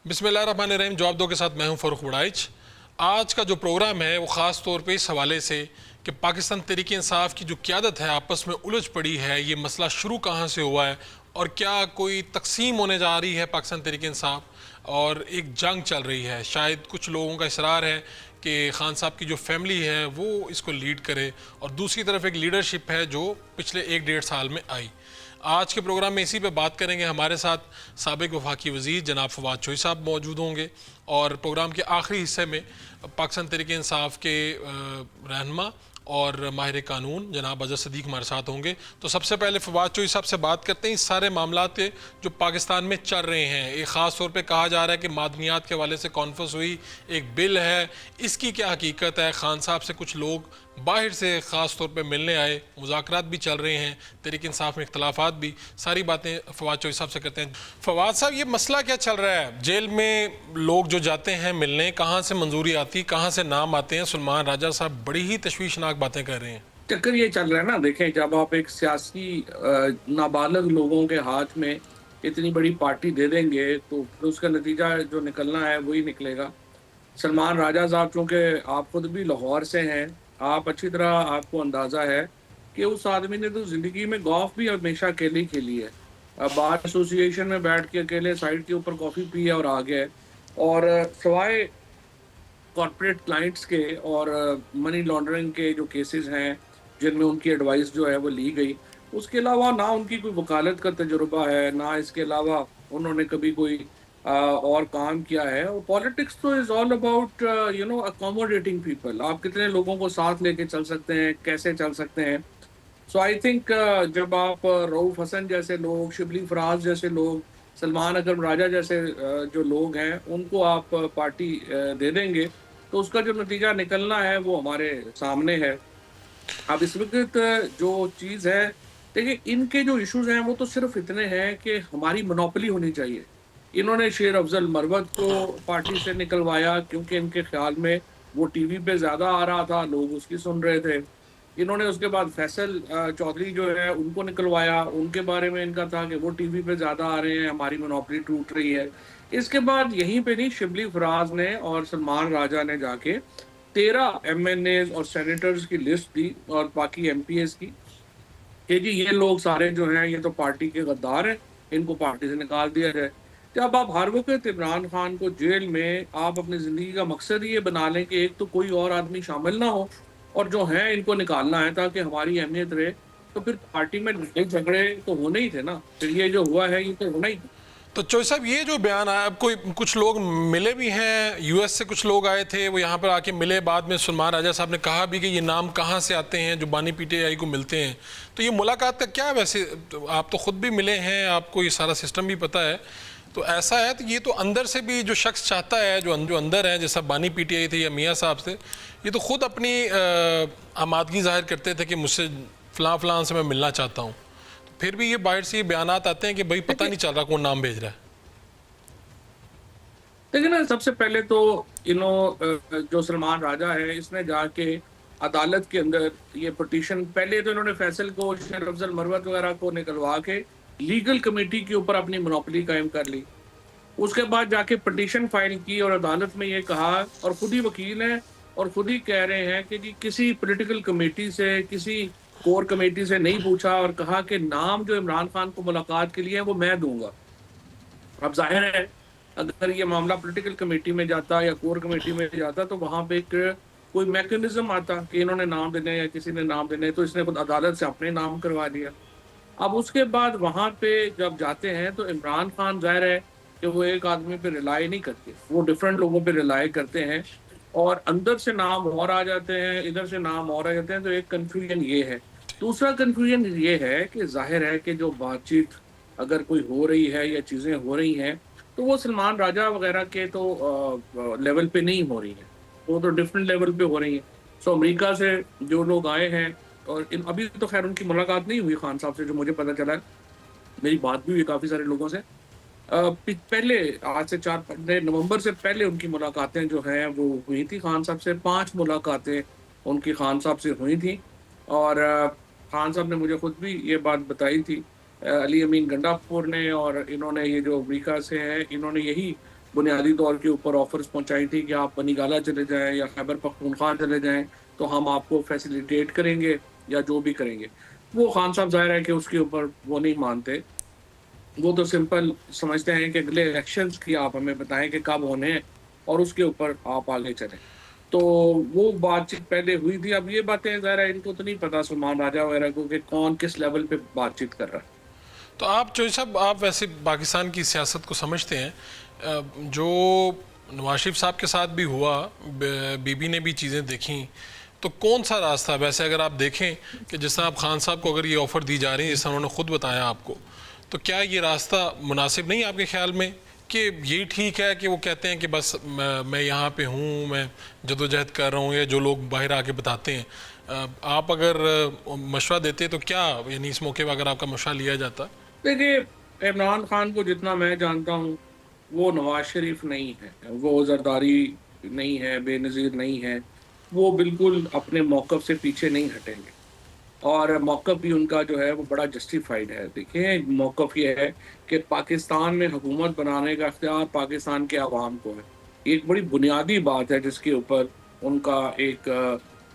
बिस्मिल्लाहिर्रहमानिर्रहीम। जवाब दो के साथ मैं हूं फ़ारूक बड़ाइच। आज का जो प्रोग्राम है वो ख़ास तौर पे इस हवाले से कि पाकिस्तान तहरीक इंसाफ की जो क़यादत है आपस में उलझ पड़ी है, ये मसला शुरू कहाँ से हुआ है और क्या कोई तकसीम होने जा रही है पाकिस्तान तहरीक इंसाफ और एक जंग चल रही है। शायद कुछ लोगों का इसरार है कि खान साहब की जो फैमिली है वो इसको लीड करे और दूसरी तरफ एक लीडरशिप है जो पिछले 1-1.5 साल में आई। आज के प्रोग्राम में इसी पे बात करेंगे। हमारे साथ साबिक वफाकी वज़ीर जनाब फवाद चोई साहब मौजूद होंगे और प्रोग्राम के आखिरी हिस्से में पाकिस्तान तहरीक इंसाफ के रहनुमा और माहिर कानून जनाब अजहर सदीक हमारे साथ होंगे। तो सबसे पहले फवाद चोई साहब से बात करते हैं इस सारे मामला के जो पाकिस्तान में चल रहे हैं। एक ख़ास तौर पे कहा जा रहा है कि मादनियात के हवाले से कॉन्फ्रेंस हुई, एक बिल है, इसकी क्या हकीकत है। खान साहब से कुछ लोग बाहर से ख़ास तौर पे मिलने आए, मुज़ाकरात भी चल रहे हैं, तहरीक इंसाफ में इख्तलाफात भी, सारी बातें फवाद चोई साहब से करते हैं। फवाद साहब, ये मसला क्या चल रहा है? जेल में लोग जो जाते हैं मिलने, कहाँ से मंजूरी आती, कहाँ से नाम आते हैं? सलमान राजा साहब बड़ी ही तशवीशनाक बातें कर रहे हैं। चक्कर ये चल रहा है ना, देखें, जब आप एक सियासी नाबालिग लोगों के हाथ में इतनी बड़ी पार्टी दे देंगे तो फिर उसका नतीजा जो निकलना है वही निकलेगा। सलमान राजा साहब, चूंकि आप खुद भी लाहौर से हैं, आप अच्छी तरह आपको अंदाजा है कि उस आदमी ने तो जिंदगी में गॉल्फ भी हमेशा अकेले ही खेली है। बार एसोसिएशन में बैठ के अकेले साइड के ऊपर कॉफी पी है और आ गया है। और सिवाय कॉर्पोरेट क्लाइंट्स के और मनी लॉन्ड्रिंग के जो केसेस हैं जिनमें उनकी एडवाइस जो है वो ली गई, उसके अलावा ना उनकी कोई वकालत का तजुर्बा है, ना इसके अलावा उन्होंने कभी कोई और काम किया है। और पॉलिटिक्स तो is all about accommodating people. आप कितने लोगों को साथ लेके चल सकते हैं, कैसे चल सकते हैं। सो आई थिंक जब आप रऊफ हसन जैसे लोग, शिबली फराज जैसे लोग, सलमान अकरम राजा जैसे जो लोग हैं, उनको आप पार्टी दे देंगे तो उसका जो नतीजा निकलना है वो हमारे सामने है। अब इस वक्त जो चीज़ है, देखिए, इनके जो इश्यूज हैं वो तो सिर्फ इतने हैं कि हमारी मोनोपोली होनी चाहिए। इन्होंने शेर अफजल मरवत को पार्टी से निकलवाया क्योंकि इनके ख्याल में वो टीवी पे ज्यादा आ रहा था, लोग उसकी सुन रहे थे। इन्होंने उसके बाद फैसल चौधरी जो है उनको निकलवाया, उनके बारे में इनका था कि वो टीवी पे ज्यादा आ रहे हैं, हमारी मोनोपोली टूट रही है। इसके बाद यहीं पे नहीं, शिबली फराज ने और सलमान राजा ने जाके 13 एमएनए और सेनेटर्स की लिस्ट दी और बाकी एमपीएस की, कि जी ये लोग सारे जो हैं ये तो पार्टी के गद्दार हैं, इनको पार्टी से निकाल दिया जाए। जब आप हर वक्त इमरान खान को जेल में, आप अपनी जिंदगी का मकसद ही ये बना लें कि एक तो कोई और आदमी शामिल ना हो और जो है इनको निकालना है ताकि हमारी अहमियत रहे, तो फिर पार्टी में लड़ाई झगड़े तो होने ही थे ना। फिर ये जो हुआ है ये तो होना ही था। तो चोई साहब, ये जो बयान आया, अब कोई कुछ लोग मिले भी हैं, यूएस से कुछ लोग आए थे, वो यहाँ पर आके मिले। बाद में सलमान राजा साहब ने कहा भी कि ये नाम कहाँ से आते हैं जो बानी पीटीआई को मिलते हैं। तो ये मुलाकात का क्या है वैसे? तो आप तो खुद भी मिले हैं, आपको ये सारा सिस्टम भी पता है। तो ऐसा है तो ये तो अंदर से भी जो शख्स चाहता है, जो अंदर है, जैसा बानी पीटीआई थे या मियाँ साहब से, ये तो खुद अपनी आमादगी जाहिर करते थे कि मुझसे फ़लाँ फ़लाँ से मैं मिलना चाहता हूँ। फिर भी ये बाहर से ये बयान आते हैं कि भाई पता नहीं चल रहा कौन नाम भेज रहा है। देखिए ना, सबसे पहले तो जो सलमान राजा है, इसने जाके अदालत के अंदर ये पिटीशन, पहले तो इन्होंने फैसल को, शेर अफजल मरवत वगैरह को निकलवा के लीगल कमेटी के ऊपर अपनी मोनोपोली कायम कर ली। उसके बाद जाके पिटीशन फाइल की और अदालत में ये कहा, और खुद ही वकील हैं और खुद ही कह रहे हैं कि जी किसी पॉलिटिकल कमेटी से, किसी कोर कमेटी से नहीं पूछा, और कहा कि नाम जो इमरान खान को मुलाकात के लिए है वो मैं दूंगा। अब जाहिर है, अगर ये मामला पॉलिटिकल कमेटी में जाता या कोर कमेटी में जाता तो वहां पे एक कोई मैकेनिज्म आता कि इन्होंने नाम देने या किसी ने नाम देने, तो इसने खुद अदालत से अपने नाम करवा दिया। अब उसके बाद वहां पे जब जाते हैं तो इमरान खान, जाहिर है कि वो एक आदमी पे रिलाई नहीं करते, वो डिफरेंट लोगों पे रिलाई करते हैं और अंदर से नाम और आ जाते हैं, इधर से नाम और आ जाते हैं। तो एक कन्फ्यूजन ये है। दूसरा कन्फ्यूजन ये है कि जाहिर है कि जो बातचीत अगर कोई हो रही है या चीज़ें हो रही हैं तो वो सलमान राजा वगैरह के तो लेवल पे नहीं हो रही है, वो तो डिफरेंट लेवल पे हो रही है। सो अमेरिका से जो लोग आए हैं, और अभी तो खैर उनकी मुलाकात नहीं हुई खान साहब से, जो मुझे पता चला है, मेरी बात भी हुई काफ़ी सारे लोगों से। पहले, आज से 4 नवंबर से पहले उनकी मुलाकातें जो हैं वो हुई थी खान साहब से। 5 मुलाकातें उनकी खान साहब से हुई थी। और खान साहब ने मुझे खुद भी ये बात बताई थी। अली अमीन गंडापुर ने और इन्होंने, ये जो अमेरिका से हैं, इन्होंने यही बुनियादी तौर के ऊपर ऑफर्स पहुंचाई थी कि आप बनीगाला चले जाएं या खैबर पख्तूनख्वा चले जाएं तो हम आपको फैसिलिटेट करेंगे या जो भी करेंगे। वो खान साहब ज़ाहिर है कि उसके ऊपर वो नहीं मानते। वो तो सिंपल समझते हैं कि अगले इलेक्शंस की आप हमें बताएं कि कब होने हैं और उसके ऊपर आप आगे चलें। तो वो बातचीत पहले हुई थी। अब ये बातें ज़ाहिर है इनको तो नहीं पता सलमान राजा वगैरह को कि कौन किस लेवल पे बातचीत कर रहा है। तो आप चौधरी साहब, आप वैसे पाकिस्तान की सियासत को समझते हैं। जो नवाज शरीफ साहब के साथ भी हुआ, बीबी ने भी चीज़ें देखी, तो कौन सा रास्ता वैसे अगर आप देखें कि जिस तरह आप खान साहब को अगर ये ऑफ़र दी जा रही है, जिस तरह उन्होंने ख़ुद बताया आपको, तो क्या ये रास्ता मुनासिब नहीं आपके ख्याल में कि यही ठीक है कि वो कहते हैं कि बस मैं यहाँ पे हूँ, मैं जदोजहद कर रहा हूँ, या जो लोग बाहर आके बताते हैं। आप अगर मशवरा देते तो क्या, यानी इस मौके पर अगर आपका मशवरा लिया जाता? देखिए, इमरान खान को जितना मैं जानता हूँ वो नवाज शरीफ नहीं है, वो जरदारी नहीं है, बेनज़ीर नहीं है। वो बिल्कुल अपने मौक़िफ़ से पीछे नहीं हटेंगे और मौक़िफ़ भी उनका जो है वो बड़ा जस्टिफाइड है। देखिए, मौक़िफ़ ये है कि पाकिस्तान में हुकूमत बनाने का इख्तियार पाकिस्तान के अवाम को है। ये एक बड़ी बुनियादी बात है जिसके ऊपर उनका एक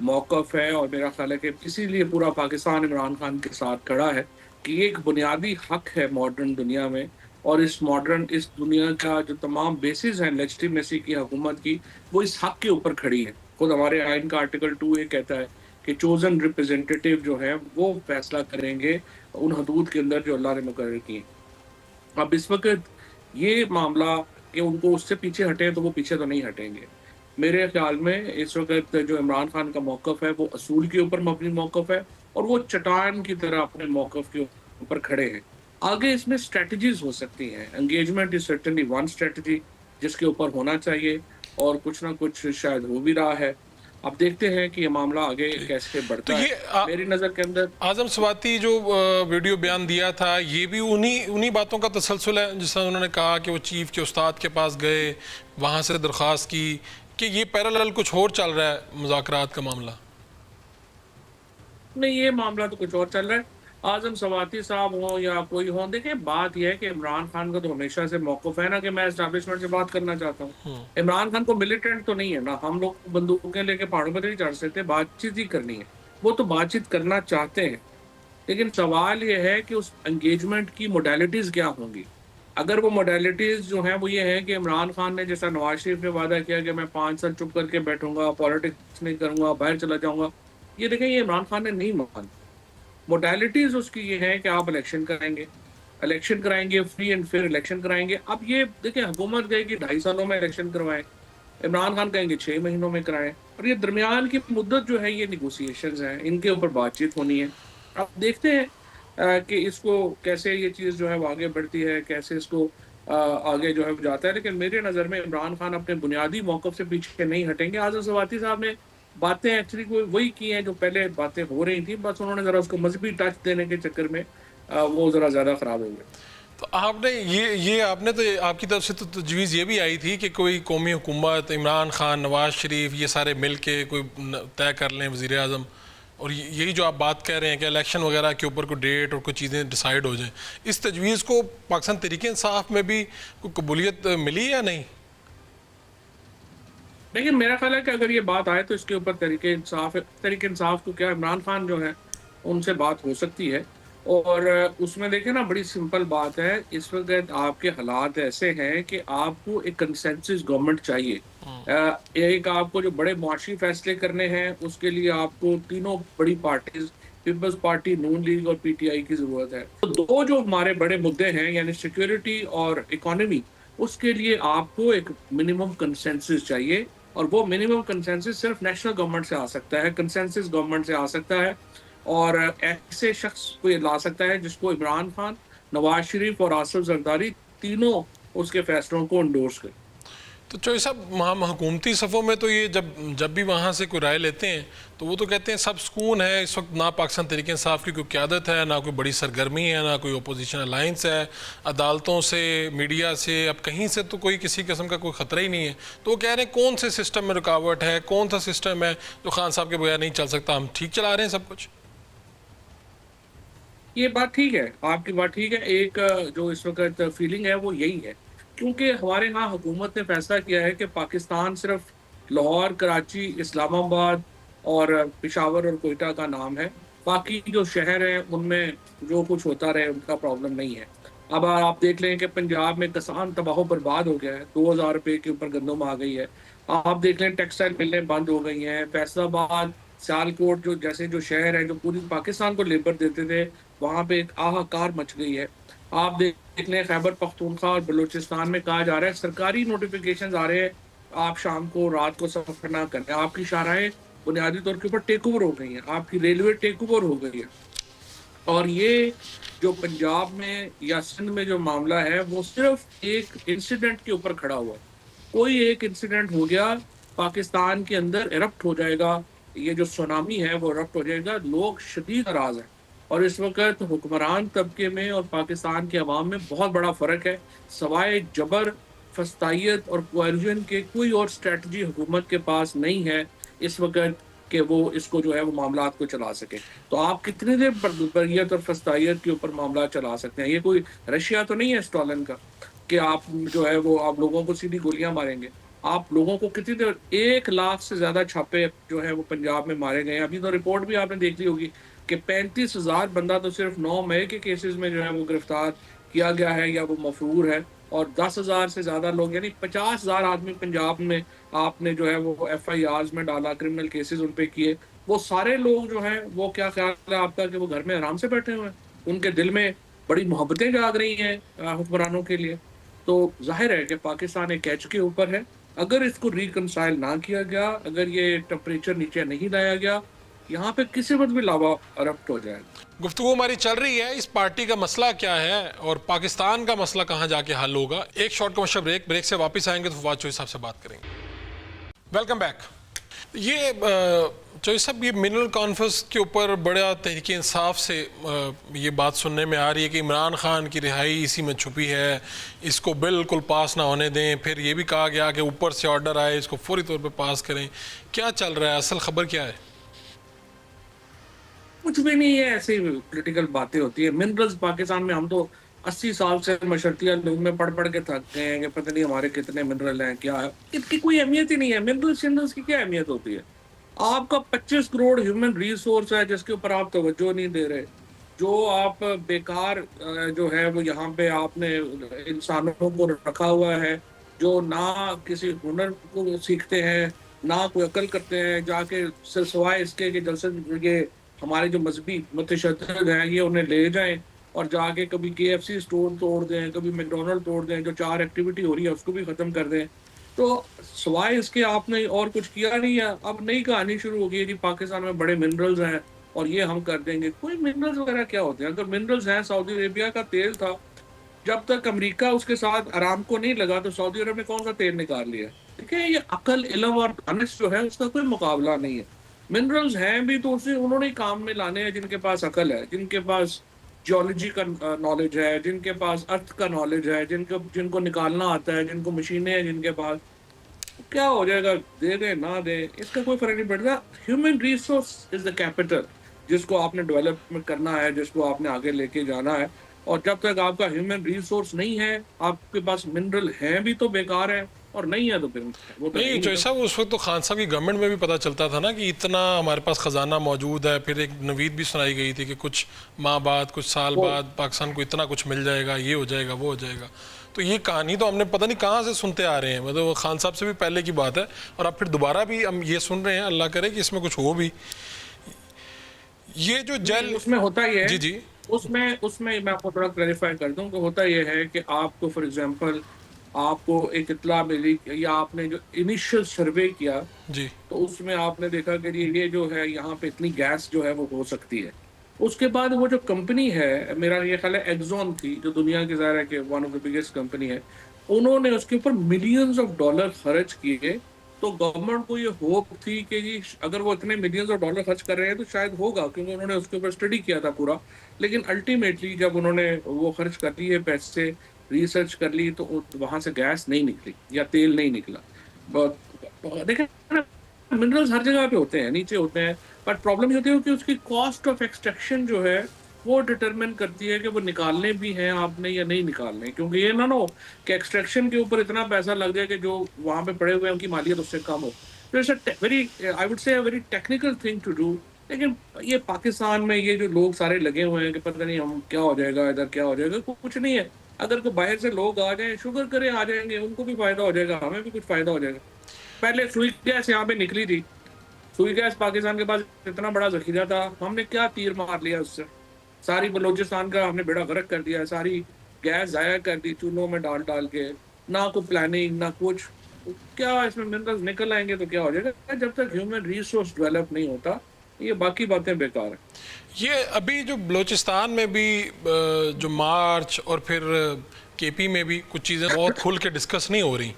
मौक़िफ़ है और मेरा ख़्याल है कि इसीलिए पूरा पाकिस्तान इमरान खान के साथ खड़ा है कि ये एक बुनियादी हक़ है मॉडर्न दुनिया में। और इस दुनिया का जो तमाम बेसिस हैं लेजिटिमेसी की हुकूमत की, वो इस हक़ के ऊपर खड़ी है। खुद हमारे आइन का आर्टिकल 2 ये कहता है कि चोज़न रिप्रेजेंटेटिव जो हैं वो फ़ैसला करेंगे उन हदूद के अंदर जो अल्लाह ने मुकर्रर की हैं। अब इस वक़्त ये मामला कि उनको उससे पीछे हटें तो वो पीछे तो नहीं हटेंगे। मेरे ख़्याल में इस वक़्त जो इमरान खान का मौक़िफ़ है वो असूल के ऊपर मबनी मौक़िफ़ है और वो चट्टान की तरह अपने मौक़िफ़ के ऊपर खड़े हैं। आगे इसमें स्ट्रैटेजीज़ हो सकती हैं। Engagement is certainly one strategy जिसके ऊपर होना चाहिए और कुछ ना कुछ शायद हो भी रहा है। अब देखते हैं कि ये मामला आगे कैसे तो बढ़ता है। ये मेरी नज़र के अंदर आजम स्वाति जो वीडियो बयान दिया था, ये भी उन्हीं उन्हीं बातों का तसलसल है, जिस तरह उन्होंने कहा कि वो चीफ के उस्ताद के पास गए, वहाँ से दरख्वास्त की, कि ये पैरेलल कुछ और चल रहा है मुज़ाकरात का मामला? नहीं, ये मामला तो कुछ और चल रहा है। आज़म सवाती साहब हों या कोई हो, देखिए बात ये है कि इमरान खान का तो हमेशा से मौक़िफ़ है ना कि मैं एस्टेब्लिशमेंट से बात करना चाहता हूँ। इमरान खान को मिलिटेंट तो नहीं है ना, हम लोग बंदूकें लेके पहाड़ों पे नहीं चढ़ सकते, बातचीत ही करनी है। वो तो बातचीत करना चाहते हैं, लेकिन सवाल ये है कि उस एंगेजमेंट की मोडालिटीज़ क्या होंगी? अगर वो मोडालिटीज़ जो हैं वो ये हैं कि इमरान खान ने जैसा नवाज़ शरीफ ने वादा किया कि मैं 5 साल चुप करके बैठूँगा, पॉलिटिक्स नहीं करूँगा, बाहर चला जाऊँगा, ये देखें ये इमरान खान ने नहीं माना। मोडालिटीज़ उसकी ये है कि आप इलेक्शन कराएँगे, फ्री एंड फेयर इलेक्शन कराएँगे। अब ये देखिए हुकूमत कहेगी 2.5 सालों में इलेक्शन करवाएँ, इमरान खान कहेंगे 6 महीनों में कराएँ और ये दरमियान की मुद्दत जो है ये नेगोशिएशंस हैं, इनके ऊपर बातचीत होनी है। अब देखते हैं कि इसको कैसे ये चीज़ जो है वो आगे बढ़ती है, कैसे इसको आगे जो है वो जाता है। लेकिन मेरी नज़र में इमरान खान अपने बुनियादी मौक़िफ़ से पीछे नहीं हटेंगे। आज़म सवाती साहब ने बातें एक्चुअली कोई वही की हैं जो पहले बातें हो रही थी, बस उन्होंने ज़रा उसको मज़हबी टच देने के चक्कर में वो ज़रा ज़्यादा ख़राब हो गए। तो आपने ये आपने तो आपकी तरफ से तो तजवीज़ ये भी आई थी कि कोई कौमी हुकूमत, इमरान खान, नवाज शरीफ, ये सारे मिल के कोई तय कर लें वज़ीर आज़म, और यही जो आप बात कह रहे हैं कि इलेक्शन वगैरह के ऊपर कोई डेट और कुछ चीज़ें डिसाइड हो जाएं, इस तजवीज़ को पाकिस्तान तहरीक इंसाफ में भी कोई कबूलियत मिली या नहीं? लेकिन मेरा ख़्याल है कि अगर ये बात आए तो इसके ऊपर तहरीक इंसाफ को क्या इमरान खान जो है उनसे बात हो सकती है। और उसमें देखिए ना बड़ी सिंपल बात है, इस वक़्त आपके हालात ऐसे हैं कि आपको एक कंसेंसस गवर्नमेंट चाहिए। एक आपको जो बड़े मुआशी फ़ैसले करने हैं उसके लिए आपको तीनों बड़ी पार्टीज़ पीपल्स पार्टी, नून लीग और पीटीआई की ज़रूरत है। तो 2 जो हमारे बड़े मुद्दे हैं यानी सिक्योरिटी और इकोनॉमी, उसके लिए आपको एक मिनिमम कंसेंसस चाहिए और वो मिनिमम कंसेंसस सिर्फ नेशनल गवर्नमेंट से आ सकता है, कंसेंसस गवर्नमेंट से आ सकता है। और ऐसे शख्स को ये ला सकता है जिसको इमरान खान, नवाज शरीफ और आसिफ जरदारी तीनों उसके फैसलों को एंडोर्स करें। तो चौधरी साहब, वहाँ हुकूमती सफ़ों में तो ये जब भी वहाँ से कोई राय लेते हैं तो वो तो कहते हैं सब सुकून है इस वक्त, ना पाकिस्तान तहरीक इंसाफ की कोई क़यादत है, ना कोई बड़ी सरगर्मी है, ना कोई अपोजिशन अलाइंस है, अदालतों से, मीडिया से, अब कहीं से तो कोई किसी किस्म का कोई ख़तरा ही नहीं है। तो वो कह रहे हैं कौन से सिस्टम में रुकावट है, कौन सा सिस्टम है जो खान साहब के बगैर नहीं चल सकता, हम ठीक चला रहे हैं सब कुछ। ये बात ठीक है, आपकी बात ठीक है। एक जो इस वक़्त फीलिंग है वो यही है। क्योंकि हमारे यहाँ हुकूमत ने फैसला किया है कि पाकिस्तान सिर्फ लाहौर, कराची, इस्लामाबाद और पेशावर और कोयटा का नाम है। बाकी जो शहर हैं उनमें जो कुछ होता रहे उनका प्रॉब्लम नहीं है। अब आप देख लें कि पंजाब में किसान तबाह बर्बाद हो गया है, 2000 रुपए के ऊपर गंदम आ गई है। आप देख लें टेक्सटाइल मिलें बंद हो गई हैं। फैसलाबाद, सियालकोट जो जैसे जो शहर हैं जो पूरी पाकिस्तान को लेबर देते थे, वहाँ पे एक हाहाकार मच गई है। आप देख लें खैबर पख्तूनख्वा और बलूचिस्तान में कहा जा रहा है सरकारी नोटिफिकेशन आ रहे हैं, आप शाम को रात को सफर ना करें। आपकी शाहराहें बुनियादी तौर के ऊपर टेक ओवर हो गई हैं, आपकी रेलवे टेक ओवर हो गई है। और ये जो पंजाब में या सिंध में जो मामला है वो सिर्फ एक इंसिडेंट के ऊपर खड़ा हुआ है। कोई एक इंसिडेंट हो गया, पाकिस्तान के अंदर इरप्ट हो जाएगा, ये जो सुनामी है वो इरप्ट हो जाएगा। लोग शदीद नाराज हैं और इस वक्त हुक्मरान तबके में और पाकिस्तान के अवाम में बहुत बड़ा फ़र्क है। सवाए जबर, फस्तायत और कोएर्जन के कोई और स्ट्रेटजी हुकूमत के पास नहीं है इस वक्त कि वो इसको जो है वो मामलात को चला सके। तो आप कितनी देर बर्बरियत और फस्तायत के ऊपर मामला चला सकते हैं? ये कोई रशिया तो नहीं है स्टॉलिन का कि आप जो है वो आप लोगों को सीधी गोलियां मारेंगे। आप लोगों को कितनी देर 1 लाख से ज़्यादा छापे जो है वो पंजाब में मारे गए हैं। अभी तो रिपोर्ट भी आपने देख ली होगी कि 35,000 बंदा तो सिर्फ 9 मई के केसेस में जो है वो गिरफ्तार किया गया है या वो मफरूर है, और 10,000 से ज़्यादा लोग यानी 50,000 आदमी पंजाब में आपने जो है वो एफआईआर्स में डाला, क्रिमिनल केसेस उन पे किए। वो सारे लोग जो हैं वो क्या ख्याल है आपका कि वो घर में आराम से बैठे हुए हैं? उनके दिल में बड़ी मोहब्बतें जाग रही हैं हुक्मरानों के लिए। तो जाहिर है कि पाकिस्तान एक कैच के ऊपर है। अगर इसको रिकंसाइल ना किया गया, अगर ये टेम्परेचर नीचे नहीं लाया गया, यहाँ पे किसी वक्त भी लावा अरप्ट हो जाएगा। गुफ्तगू हमारी चल रही है, इस पार्टी का मसला क्या है और पाकिस्तान का मसला कहाँ जाके हल होगा। एक शॉर्ट कमर्शियल ब्रेक से वापस आएंगे तो फवाद चौधरी साहब से बात करेंगे। Welcome back. ये चौधरी साहब, ये मिनरल कॉन्फ्रेंस के ऊपर बड़ा तहरीक इंसाफ से ये बात सुनने में आ रही है कि इमरान खान की रिहाई इसी में छुपी है, इसको बिल्कुल पास ना होने दें। फिर ये भी कहा गया कि ऊपर से ऑर्डर आए, इसको फौरी तौर पे पास करें। क्या चल रहा है, असल खबर क्या है? कुछ भी नहीं है, ऐसी पॉलिटिकल बातें होती है। मिनरल्स पाकिस्तान में हम तो 80 साल से मशर्तिया लोग में पढ़ पढ़ के थक गए हैं कि पता नहीं हमारे कितने मिनरल हैं, क्या है, इनकी कोई अहमियत ही नहीं है। मिनरल्स की क्या अहमियत होती है? आपका 25 करोड़ ह्यूमन रिसोर्स है जिसके ऊपर आप तवज्जो नहीं दे रहे। जो आप बेकार जो है वो यहाँ पे आपने इंसानों को रखा हुआ है जो ना किसी हुनर को सीखते हैं, ना कोई अकल करते हैं, जाके सिवाय इसके कि जलसे ये हमारे जो मजहबी मुतशद्दिद हैं ये उन्हें ले जाएं और जाके कभी केएफसी स्टोर तोड़ दें, कभी मैकडॉनल्ड तोड़ दें, जो 4 एक्टिविटी हो रही है उसको भी खत्म कर दें। तो सिवाय इसके आपने और कुछ किया नहीं है। अब नई कहानी शुरू हो गई है जी, पाकिस्तान में बड़े मिनरल्स हैं और ये हम कर देंगे। कोई मिनरल्स वगैरह क्या होते हैं? अगर मिनरल्स हैं, सऊदी अरेबिया का तेल था, जब तक अमेरिका उसके साथ आरामको नहीं लगा तो सऊदी अरब ने कौन सा तेल निकाल लिया? देखिए, ये अकल, इल्म और दानिश जो है उसका कोई मुकाबला नहीं है। मिनरल्स हैं भी तो उसे उन्होंने ही काम में लाने हैं जिनके पास अकल है, जिनके पास जियोलॉजी का नॉलेज है, जिनके पास अर्थ का नॉलेज है, जिनको निकालना आता है, जिनको मशीनें हैं जिनके पास। क्या हो जाएगा, दे दे ना दे, इसका कोई फर्क नहीं पड़ता। Human resource is the capital जिसको आपने डेवलप करना है, जिसको आपने आगे लेके जाना है। और जब तक आपका ह्यूमन रिसोर्स नहीं है, आपके पास मिनरल हैं भी तो बेकार है और नहीं है तो फिर वो तो नहीं जो साहब, उस वक्त तो खान साहब की गवर्नमेंट में भी पता चलता था ना कि इतना हमारे पास खजाना मौजूद है। फिर एक नवीद भी सुनाई गई थी कि कुछ माह बाद, कुछ साल बाद पाकिस्तान को इतना कुछ मिल जाएगा, ये हो जाएगा, वो हो जाएगा। तो ये कहानी तो हमने पता नहीं कहाँ से सुनते आ रहे हैं, मतलब खान साहब से भी पहले की बात है और अब फिर दोबारा भी हम ये सुन रहे हैं। अल्लाह करे कि इसमें कुछ हो भी। ये जो जेल उसमें होता ही है। जी जी उसमें मैं आपको थोड़ा क्लैरिफाई कर दूं कि होता यह है कि आपको फॉर एग्जांपल आपको एक इत्तला मिली या आपने जो इनिशियल सर्वे किया जी तो उसमें आपने देखा कि ये जो है यहाँ पे इतनी गैस जो है वो हो सकती है। उसके बाद वो जो कंपनी है, मेरा ये ख्याल है एक्सॉन थी, जो दुनिया की ज़ाहिर है कि one of the biggest company है, उन्होंने उसके ऊपर मिलियंस ऑफ डॉलर खर्च किए। तो गवर्नमेंट को ये होप थी कि जी अगर वो इतने मिलियंस ऑफ डॉलर खर्च कर रहे हैं तो शायद होगा, क्योंकि उन्होंने उसके ऊपर स्टडी किया था पूरा। लेकिन अल्टीमेटली जब उन्होंने वो खर्च कर लिए पैसे, रिसर्च कर ली, तो वहां से गैस नहीं निकली या तेल नहीं निकला। देखें, मिनरल्स हर जगह पे होते हैं, नीचे होते हैं, बट प्रॉब्लम ये होती है कि उसकी कॉस्ट ऑफ एक्सट्रैक्शन जो है वो डिटरमिन करती है कि वो निकालने भी हैं आपने या नहीं निकालने, क्योंकि ये ना हो कि एक्सट्रैक्शन के ऊपर इतना पैसा लग जाए कि जो वहां पे पड़े हुए हैं उनकी मालियत उससे कम हो। तो it's very, I would say very technical thing to do. लेकिन ये पाकिस्तान में ये जो लोग सारे लगे हुए हैं कि पता नहीं हम क्या हो जाएगा, इधर क्या हो जाएगा, कुछ नहीं है। अगर कोई बाहर से लोग आ जाए, शुगर करें, आ जाएंगे, उनको भी फायदा हो जाएगा, हमें भी कुछ फायदा हो जाएगा। पहले सुई गैस यहाँ पे निकली थी, सुई गैस पाकिस्तान के पास इतना बड़ा जखीरा था, हमने क्या तीर मार लिया उससे, सारी बलोचिस्तान का हमने बेड़ा गर्क कर दिया, सारी गैस जाया कर दी चूल्हों में डाल डाल के, ना कोई प्लानिंग ना कुछ। क्या इसमें मिनरल्स निकल आएंगे तो क्या हो जाएगा? जब तक ह्यूमन रिसोर्स डेवलप नहीं होता, ये बाकी बातें बेकार है। ये अभी जो बलूचिस्तान में भी जो मार्च और फिर केपी में भी कुछ चीज़ें बहुत खुल के डिस्कस नहीं हो रही,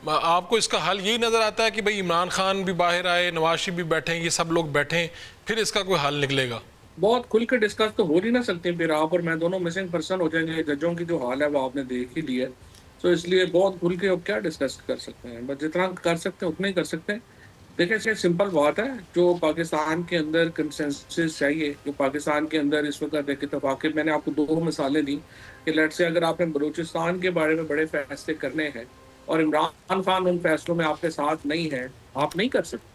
आपको इसका हल यही नज़र आता है कि भाई इमरान खान भी बाहर आए, नवाज शरीफ भी बैठे, ये सब लोग बैठें, फिर इसका कोई हल निकलेगा? बहुत खुल के डिस्कस तो हो नहीं ना सकते, फिर आप और मैं दोनों मिसिंग पर्सन हो जाएंगे। जजों की जो हाल है वो आपने देख ही लिया है, तो इसलिए बहुत खुल के अब क्या डिस्कस कर सकते हैं, बस जितना कर सकते हैं उतना ही कर सकते हैं। देखिए, इसमें सिंपल बात है, जो पाकिस्तान के अंदर कंसेंसस चाहिए, जो पाकिस्तान के अंदर इस वक्त एक इत्तेफाक, मैंने आपको दो मिसालें दी कि लेट से अगर आपने बलूचिस्तान के बारे में बड़े फैसले करने हैं और इमरान खान उन फैसलों में आपके साथ नहीं है, आप नहीं कर सकते।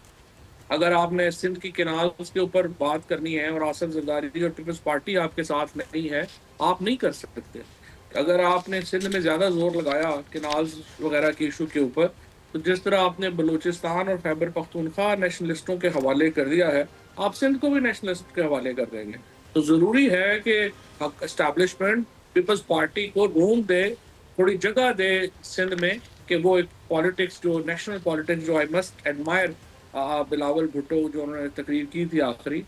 अगर आपने सिंध की केनाल्स के ऊपर बात करनी है और आसिफ जरदारी और पीपल्स पार्टी आपके साथ नहीं है, आप नहीं कर सकते। अगर आपने सिंध में ज्यादा जोर लगाया केनाल्स वगैरह के इशू के ऊपर, तो जिस तरह आपने बलूचिस्तान और खैबर पख्तूनख्वा नेशनलिस्टों के हवाले कर दिया है, आप सिंध को भी नेशनलिस्ट के हवाले कर देंगे। तो जरूरी है कि एस्टैब्लिशमेंट पीपल्स पार्टी को रूम दे, थोड़ी जगह दे सिंध में, कि वो एक पॉलिटिक्स, जो नेशनल पॉलिटिक्स, जो I must admire Bilawal Bhutto जो उन्होंने तकरीर की थी आखिरी।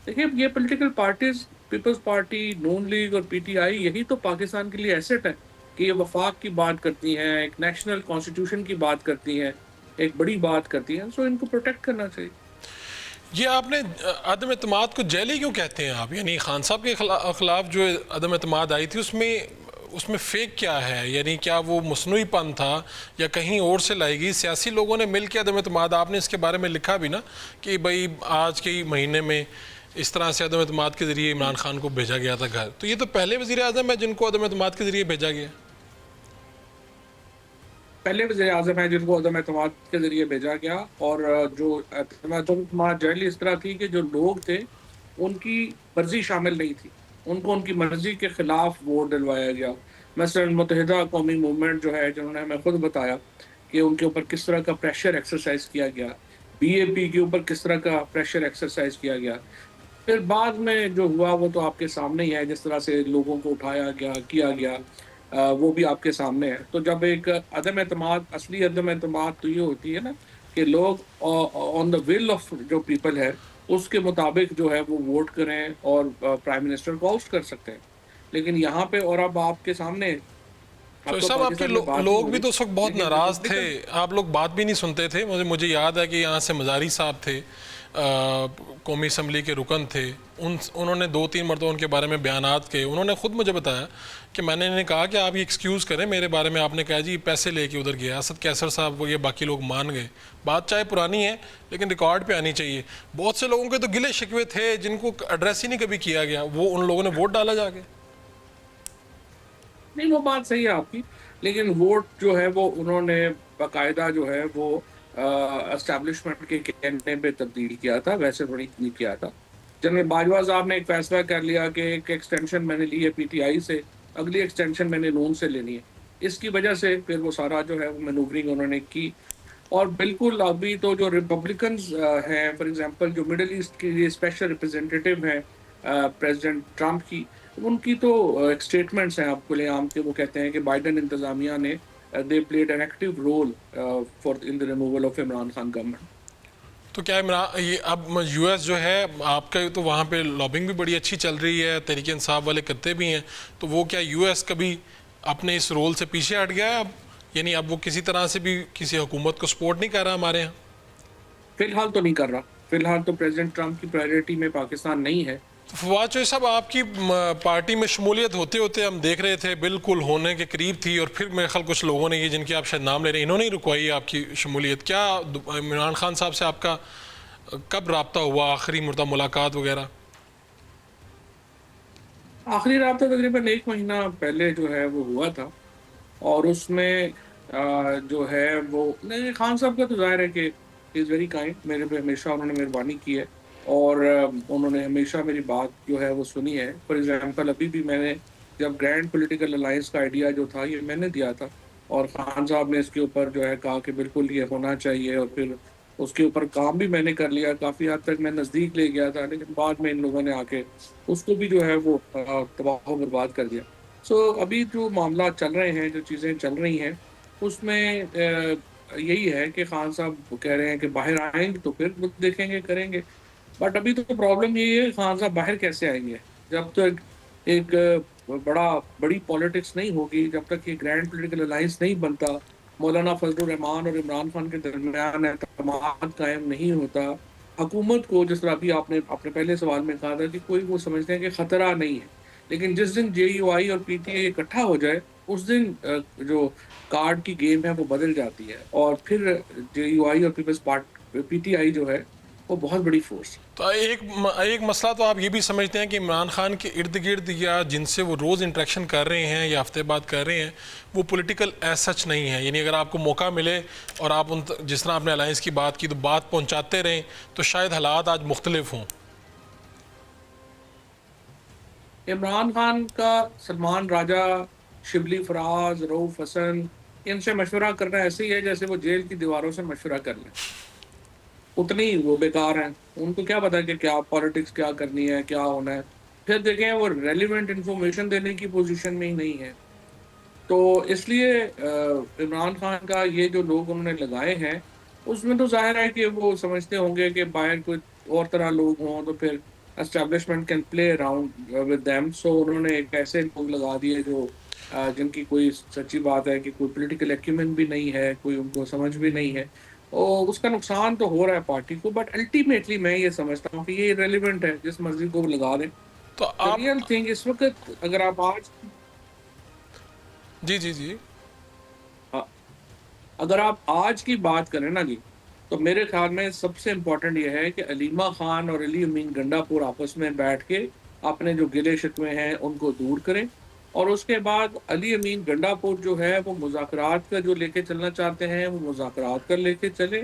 देखिए, ये पॉलिटिकल पार्टीज, पीपल्स पार्टी, नून लीग और पीटीआई, यही तो पाकिस्तान के लिए एसेट है कि ये वफाक की बात करती हैं, एक नेशनल कॉन्स्टिट्यूशन की बात करती हैं, एक बड़ी बात करती हैं। सो इनको प्रोटेक्ट करना चाहिए। ये आपने अदम एतमाद को जैली क्यों कहते हैं आप? यानी खान साहब के खिलाफ जो अदम एतमाद आई थी, उसमें फेक क्या है? यानी क्या वो मसनूईपन था या कहीं और से लाई गई? सियासी लोगों ने मिल के अदम एतमाद, आपने इसके बारे में लिखा भी ना कि भाई आज के ही महीने में इस तरह से अदम एतमाद के ज़रिए इमरान खान को भेजा गया था घर। तो ये तो पहले वज़ीर आज़म है जिनको अदम एतमाद के ज़रिए भेजा गया। पहले वज़ीर आज़म है जिनको अदम एतमाद के जरिए भेजा गया। और जो एतमाद जर्नली इस तरह थी कि जो लोग थे उनकी मर्जी शामिल नहीं थी, उनको उनकी मर्जी के खिलाफ वोट दिलवाया गया। मसलन मुत्तहिदा कौमी मूवमेंट जो है, जिन्होंने हमें खुद बताया कि उनके ऊपर किस तरह का प्रेशर एक्सरसाइज किया गया, बीएपी के ऊपर किस तरह का प्रेशर एक्सरसाइज किया गया। फिर बाद में जो हुआ वो तो आपके सामने ही है, जिस तरह से लोगों को उठाया गया, किया गया, वो भी आपके सामने है। तो जब एक अदम एतमाद, असली अदम एतमाद तो ये होती है ना कि लोग ऑन द विल ऑफ जो पीपल है उसके मुताबिक जो है वो वोट करें और प्राइम मिनिस्टर को आउट कर सकते हैं। लेकिन यहाँ पे, और अब आपके सामने, तो अब तो सब आपके पाकिस्तान में बात लोग हो भी रही, तो उस वक्त बहुत लेकिन नाराज थे, रिपब्लिकन, आप लोग बात भी नहीं सुनते थे। मुझे याद है कि यहाँ से मजारी साहब थे, कौमी असम्बली के रुकन थे, उन्होंने 2-3 मरतबा उनके बारे में बयानात किए। उन्होंने खुद मुझे बताया कि मैंने इन्हें कहा कि आप ये एक्सक्यूज़ करें मेरे बारे में, आपने कहा जी पैसे लेके उधर गया। असद कैसर साहब, वो ये बाकी लोग मान गए। बात चाहे पुरानी है लेकिन रिकॉर्ड पे आनी चाहिए। बहुत से लोगों के तो गिले शिकवे थे जिनको एड्रेस ही नहीं कभी किया गया, वो उन लोगों ने वोट डाला जाके। नहीं, वो बात सही है आपकी, लेकिन वोट जो है वो उन्होंने बाकायदा जो है वो एस्टैब्लिशमेंट के कहने पे तब्दील किया था, वैसे थोड़ी नहीं किया था। जनरल बाजवा साहब ने एक फैसला कर लिया कि एक एक्सटेंशन मैंने ली है पीटीआई से, अगली एक्सटेंशन मैंने नून से लेनी है। इसकी वजह से फिर वो सारा जो है वो मैनूवरिंग उन्होंने की। और बिल्कुल अभी तो जो रिपब्लिकन्स हैं, फॉर एग्जांपल जो मिडिल ईस्ट के लिए स्पेशल रिप्रेजेंटेटिव हैं प्रेसिडेंट ट्रंप की, उनकी तो एक स्टेटमेंट्स हैं आपको ले आम के, वो कहते हैं कि बाइडेन इंतजामिया ने they played an active role for in the removal of Imran Khan government. तो क्या इमरान, ये अब यूएस जो है आपका, तो वहाँ पे लॉबिंग भी बड़ी अच्छी चल रही है, तहरीक इंसाफ वाले करते भी हैं, तो वो क्या यूएस कभी अपने इस रोल से पीछे हट गया है अब? यानी अब वो किसी तरह से भी किसी हुकूमत को सपोर्ट नहीं कर रहा हमारे यहाँ? फिलहाल तो नहीं कर रहा, फिलहाल तो प्रेसिडेंट ट्रंप की प्रायोरिटी में पाकिस्तान नहीं है। तो फवाद चौधरी साहब, आपकी पार्टी में शमूलियत होते होते हम देख रहे थे, बिल्कुल होने के करीब थी, और फिर मेरे ख्याल कुछ लोगों ने, ये जिनकी आप शायद नाम ले रहे हैं, इन्होंने ही रुकवाई आपकी शमूलियत। क्या इमरान खान साहब से आपका कब रब्ता हुआ, आखिरी मुर्दा मुलाकात वगैरह? आखिरी रब्ता तकरीबन 1 महीना पहले जो है वो हुआ था, और उसमें जो है वो नहीं, खान साहब का तो ज़ाहिर है कि ही इज़ वेरी काइंड, मेरे पे हमेशा उन्होंने मेहरबानी की है, और उन्होंने हमेशा मेरी बात जो है वो सुनी है। फॉर एग्ज़ाम्पल अभी भी मैंने जब ग्रैंड पॉलिटिकल अलायंस का आइडिया जो था ये मैंने दिया था, और खान साहब ने इसके ऊपर जो है कहा कि बिल्कुल ये होना चाहिए, और फिर उसके ऊपर काम भी मैंने कर लिया, काफ़ी हद तक मैं नज़दीक ले गया था, लेकिन बाद में इन लोगों ने आके उसको भी जो है वो तबाह बर्बाद कर दिया। अभी जो मामला चल रहे हैं, जो चीज़ें चल रही हैं, उसमें यही है कि खान साहब कह रहे हैं कि बाहर आएँगे तो फिर वो देखेंगे, करेंगे। बट अभी तो प्रॉब्लम ये है, खान साहब बाहर कैसे आएँगे? जब तक एक बड़ी पॉलिटिक्स नहीं होगी, जब तक ये ग्रैंड पॉलिटिकल अलायंस नहीं बनता, मौलाना फजलुर रहमान और इमरान खान के दरमियान एतमाद कायम नहीं होता, हुकूमत को, जिस तरह अभी आपने अपने पहले सवाल में कहा था कि कोई वो समझते हैं कि खतरा नहीं है। लेकिन जिस दिन जेयूआई और पीटीआई इकट्ठा हो जाए, उस दिन जो कार्ड की गेम है वो बदल जाती है, और फिर जेयूआई और पीपल्स पार्ट पीटीआई जो है वो बहुत बड़ी फोर्स है। तो एक मसला तो आप ये भी समझते हैं कि इमरान खान के इर्द गिर्द या जिनसे वो रोज़ इंटरेक्शन कर रहे हैं या हफ्ते बाद कर रहे हैं, वो पॉलिटिकल एज सच नहीं है। यानी अगर आपको मौका मिले और आप जिस तरह आपने अलायंस की बात की तो बात पहुंचाते रहें, तो शायद हालात आज मुख्तलिफ हों। इमरान खान का सलमान राजा, शिबली फराज, रऊफ हसन, इनसे मशवरा करना ऐसे ही है जैसे वो जेल की दीवारों से मशवरा कर लें। उतनी ही वो बेकार हैं। उनको क्या पता कि क्या पॉलिटिक्स क्या करनी है, क्या होना है। फिर देखें वो रेलेवेंट इन्फॉर्मेशन देने की पोजीशन में ही नहीं है। तो इसलिए इमरान खान का ये जो लोग उन्होंने लगाए हैं, उसमें तो ज़ाहिर है कि वो समझते होंगे कि बाहर कोई और तरह लोग हों, तो फिर establishment can play around with them. So उन्होंने एक ऐसे लोग लगा दिए जो जिनकी कोई सच्ची बात है कि कोई पॉलिटिकल एक्यूमेन भी नहीं है, कोई उनको समझ भी नहीं है, और उसका नुकसान तो हो रहा है पार्टी को। बट अल्टीमेटली मैं ये समझता हूँ कि ये इर्रेलेवेंट है, जिस मर्जी को लगा दें। तो द आप रियल थिंग इस वक्त, अगर आप आज जी जी जी। अ, अगर आप आज की बात करें ना जी, तो मेरे ख्याल में सबसे इम्पोर्टेंट ये है कि अलीमा खान और अली अमीन गंडापुर आपस में बैठ के अपने जो गिले शिकवे हैं उनको दूर करें, और उसके बाद अली अमीन गंडापुर जो है वो मुज़ाकरात का जो लेके चलना चाहते हैं वो मुज़ाकरात कर लेके चले,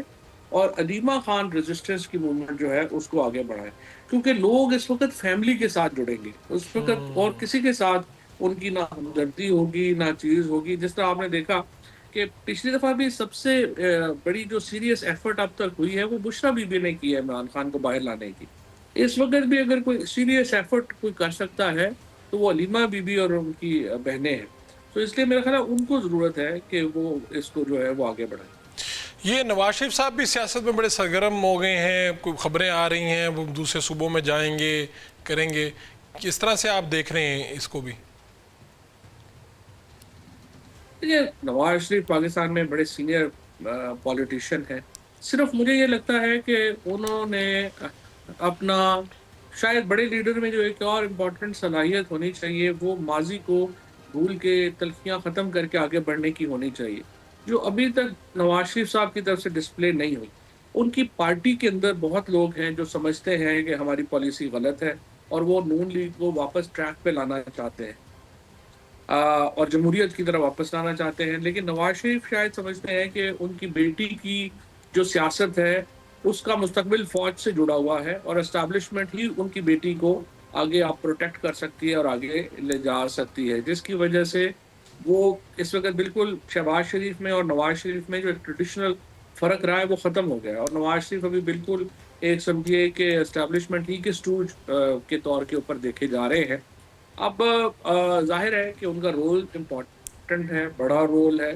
और अलीमा खान रेजिस्टेंस की मूवमेंट जो है उसको आगे बढ़ाएं। क्योंकि लोग इस वक्त फैमिली के साथ जुड़ेंगे, उस वक्त और किसी के साथ उनकी ना हमदर्दी होगी, ना चीज़ होगी। जिस तरह आपने देखा कि पिछली दफ़ा भी सबसे बड़ी जो सीरियस एफर्ट अब तक हुई है वो बुशरा बीबी ने की है इमरान खान को बाहर लाने की। इस वक़्त भी अगर कोई सीरियस एफर्ट कोई कर सकता है, तो वो हलीमा बीबी और उनकी बहनें हैं। तो इसलिए मेरा ख़्याल है उनको ज़रूरत है कि वो इसको जो है वो आगे बढ़ाएँ। ये नवाज शरीफ साहब भी सियासत में बड़े सरगर्म हो गए हैं, कोई खबरें आ रही हैं वो दूसरे सूबों में जाएंगे, करेंगे। किस तरह से आप देख रहे हैं इसको भी? देखिए, नवाज शरीफ पाकिस्तान में बड़े सीनियर पॉलिटिशियन हैं। सिर्फ मुझे ये लगता है कि उन्होंने अपना, शायद बड़े लीडर में जो एक और इम्पोर्टेंट सलाहियत होनी चाहिए, वो माजी को भूल के तल्खियाँ ख़त्म करके आगे बढ़ने की होनी चाहिए, जो अभी तक नवाज शरीफ साहब की तरफ से डिस्प्ले नहीं हुई। उनकी पार्टी के अंदर बहुत लोग हैं जो समझते हैं कि हमारी पॉलिसी गलत है, और वो नून लीग को वापस ट्रैक पे लाना चाहते हैं, और जमहूरियत की तरफ वापस लाना चाहते हैं। लेकिन नवाज शरीफ शायद समझते हैं कि उनकी बेटी की जो सियासत है, उसका मुस्तकबिल फ़ौज से जुड़ा हुआ है, और एस्टेब्लिशमेंट ही उनकी बेटी को आगे आप प्रोटेक्ट कर सकती है और आगे ले जा सकती है। जिसकी वजह से वो इस वक़्त बिल्कुल शहबाज शरीफ में और नवाज शरीफ में जो एक ट्रेडिशनल फ़र्क रहा है वो ख़त्म हो गया है, और नवाज शरीफ अभी बिल्कुल एक समझिए कि एस्टेब्लिशमेंट ही के स्टूज के तौर के ऊपर देखे जा रहे हैं। अब ज़ाहिर है कि उनका रोल इम्पोर्टेंट है, बड़ा रोल है।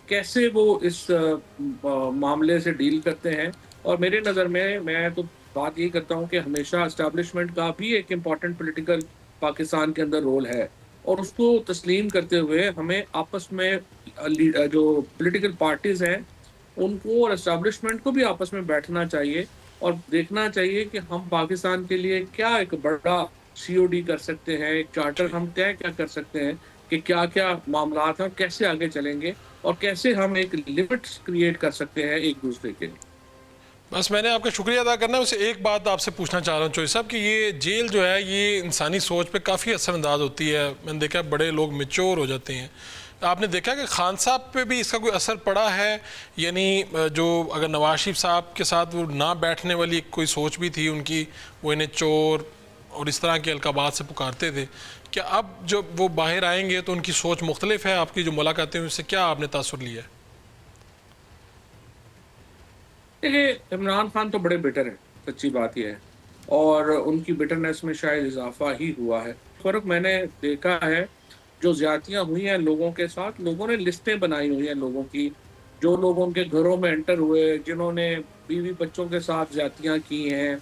कैसे वो इस मामले से डील करते हैं, और मेरे नज़र में मैं तो बात यही करता हूँ कि हमेशा एस्टेब्लिशमेंट का भी एक इम्पोर्टेंट पॉलिटिकल पाकिस्तान के अंदर रोल है, और उसको तस्लीम करते हुए हमें आपस में जो पॉलिटिकल पार्टीज़ हैं, उनको और एस्टेब्लिशमेंट को भी आपस में बैठना चाहिए, और देखना चाहिए कि हम पाकिस्तान के लिए क्या एक बड़ा सीओडी कर सकते हैं, एक चार्टर हम तय क्या कर सकते हैं कि क्या-क्या मामलात हैं और कैसे आगे चलेंगे, और कैसे हम एक लिमिट्स क्रिएट कर सकते हैं एक-दूसरे के लिए। बस मैंने आपका शुक्रिया अदा करना है। वैसे एक बात आपसे पूछना चाह रहा हूँ चौधरी साहब कि ये जेल जो है ये इंसानी सोच पे काफ़ी असरअंदाज होती है। मैंने देखा है बड़े लोग मेच्योर हो जाते हैं। आपने देखा कि खान साहब पे भी इसका कोई असर पड़ा है? यानी जो अगर नवाज शरीफ साहब के साथ वो ना बैठने वाली कोई सोच भी थी उनकी, वो इन्हें चोर और इस तरह के अलकाबात से पुकारते थे, क्या अब जब वो बाहर आएंगे तो उनकी सोच मुख्तलिफ है? आपकी जो मुलाकातें हुई उससे क्या आपने तासुर लिया है? देखिए, इमरान खान तो बड़े बिटर हैं, सच्ची बात ये है। और उनकी बिटरनेस में शायद इजाफा ही हुआ है। फ़र्क मैंने देखा है, जो ज़्यादतियाँ हुई हैं लोगों के साथ, लोगों ने लिस्टें बनाई हुई हैं लोगों की, जो लोग उनके घरों में एंटर हुए, जिन्होंने बीवी बच्चों के साथ ज़्यादतियाँ की हैं,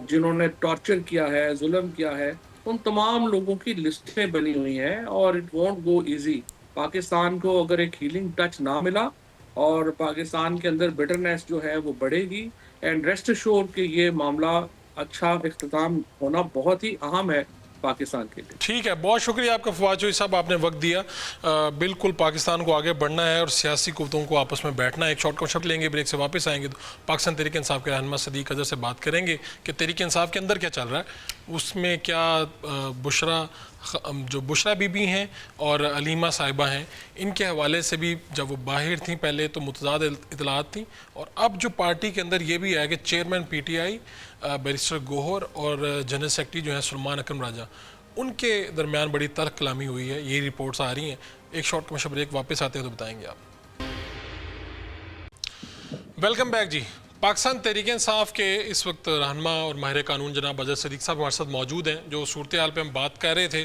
जिन्होंने टॉर्चर किया है, ज़ुल्म किया है, उन तमाम लोगों की लिस्टें बनी हुई हैं और it won't go easy. Pakistan को अगर एक हीलिंग टच ना मिला और पाकिस्तान के अंदर बिटरनेस जो है वो बढ़ेगी। एंड रेस्ट एश्योर्ड कि ये मामला अच्छा इख्तिताम होना बहुत ही अहम है पाकिस्तान के लिए। ठीक है, बहुत शुक्रिया आपका फवाद चौधरी साहब, आपने वक्त दिया। बिल्कुल पाकिस्तान को आगे बढ़ना है और सियासी कुव्वतों को आपस में बैठना है। एक शॉर्ट शॉट लेंगे, ब्रेक से वापस आएंगे तो पाकिस्तान तहरीक इंसाफ के रहनुमा सदीक अजहर से बात करेंगे कि तहरीक इंसाफ के अंदर क्या चल रहा है, उसमें क्या जो बुशरा बीबी हैं और अलीमा साहिबा हैं, इनके हवाले से भी जब वो बाहर थी पहले तो मुतज़ाद इतलात थी, और अब जो पार्टी के अंदर ये भी है कि चेयरमैन PTI बैरिस्टर गोहर और जनरल सेक्रेटरी जो है सलमान अकरम राजा, उनके दरमियान बड़ी तल्ख कलामी हुई है। ये रिपोर्ट्स आ रही हैं। एक शॉर्ट कमर्शियल ब्रेक, वापस आते हैं तो बताएंगे आप। वेलकम बैक जी। पाकिस्तान तहरीक इंसाफ के इस वक्त रहनुमा और माहिर कानून जनाब अजहर सदीक साहब हमारे साथ मौजूद हैं, जो सूरत हाल पे हम बात कर रहे थे।